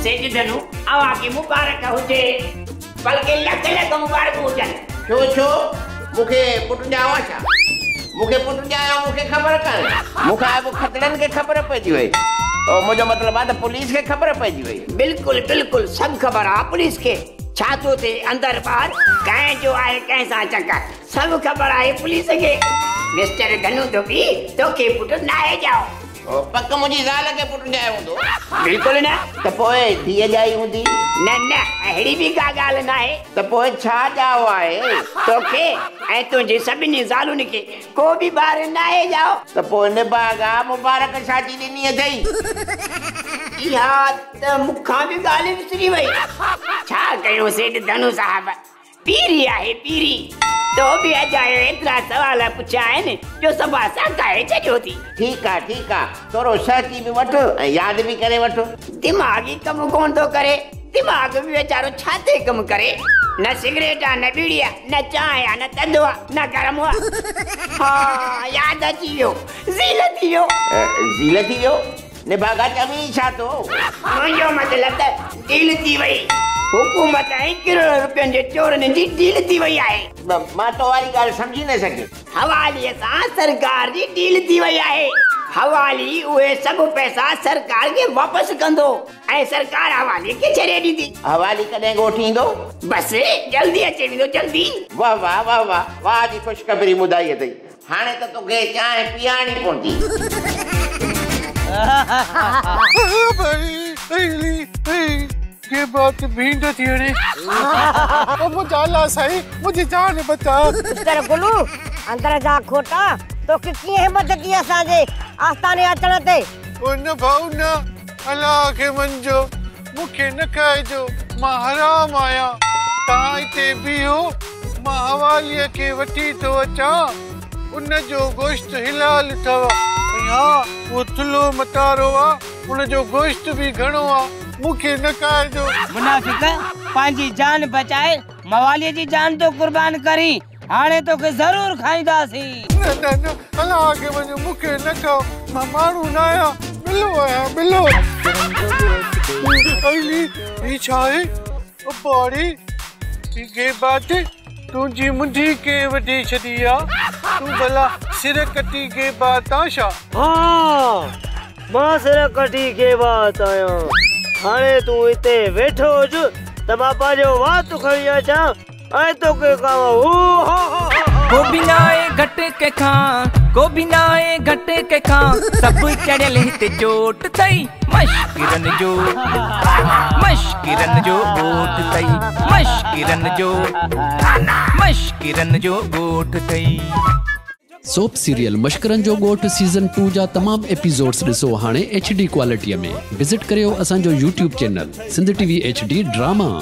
सेठ धनु अवा के मुबारक हुजे बल्कि लख लख मुबारक हुजन। छो मुखे पुट जावा छा मुखे पुट जाया मुखे खबर कर मुखा वो खतरन के खबर पजी वई ओ मुजो मतलब आ पुलिस के खबर पजी वई। बिल्कुल बिल्कुल सब खबर आ पुलिस के छातो ते अंदर बाहर कहीं जो आए कैसा चक्कर सब खबर आए पुलिस के। मिस्टर धनु तो भी तो के पुट नाए जाओ ओ पक्क मुजी जाल के पुट जाए हुंदो। बिल्कुल ना त पोए धीए जाई हुंदी न न अहिड़ी भी का गाल ना है। त पोए छा जाओ आए तो के ऐ तुझे सभिनी जालुन के को भी बाहर नाए जाओ त पोए ने बागा मुबारक शादी दिनी थई या त मुखा भी गाल विसरी वई छा कयो सेठ धनु साहब पीरी आहे पीरी तो भी अजायो एतरा सवाल पुछा है जो सब आसा काहे चयो थी। ठीक आ तोरो सची भी वठ याद भी करे वठ दिमागी कम कौन तो करे दिमाग भी बेचारो छाते कम करे न सिगरेट न बीड़िया न चाय न तंदुआ न गरम हुआ। हाँ याद अची वियो ज़ील थी वियो ने भागा चमी छा तो मुंहिंजो मतलब त डील थी वई हुकूमत 1 करोड़ रुपयन जे चोरन जी डील थी वई आहे। मां तो वारी गाल समझी न सके हवाली सां सरकार जी डील थी वई आहे। हवाली उहे सब पैसा सरकार के वापस कंदो ऐं सरकार हवाली के छड़े दी हवाली कदे गोठींदो बस जल्दी अचे विंदो जल्दी। वाह वाह वाह वाह वाह जी खुशखबरी मुदाई थई हाने त तोखे चाय पियाणी पवंदी। ये बात भींड थी रे ओ मुझे अल्लाह सही मुझे जान बचा मिस्टर गुलू अंदर जा खोटा तो कितनी हिम्मत दी असांजे आस्थाने अचण ते उन भाऊ न अल्लाह के मंजो मुखे न खाइजो मां हराम आया तहां इते बीहो मां हवालीअ के वठी तो अचा उन जो गोश्त हिलाल थव हां वो थुलो मतारो आ उन जो गोश्त भी घणो आ मुखे न खाइजो। मुनाफिक पांजी जान बचाए मवाली जी जान तो कुर्बान करी हाने तो के जरूर खाईदासी। न अल्लाह के मंजो मुखे न खाओ मां मारू ना आया बिल्लो अली ई छाए ओ बॉडी के बात तुझी मुंडी के वडी छदिया तू भला सिर कटी के बात आशा। हां मां सिर कटी के बात आया हाने तू इते बैठो जो त बापा जो बात खड़ी अचा ऐ तो के कावा को बिनाए घट के खां सब चढ़ल हिते जोट थई मशकिरन जो गोट थई मशकिरन जो गोट थई। सोप सीरियल मशकरन जो गोठ सीजन 2 जा तमाम एपिसोड्स ॾिसो हाणे HD क्वालिटीअ में विजिट करियो असांजो YouTube channel Sindh TV HD drama.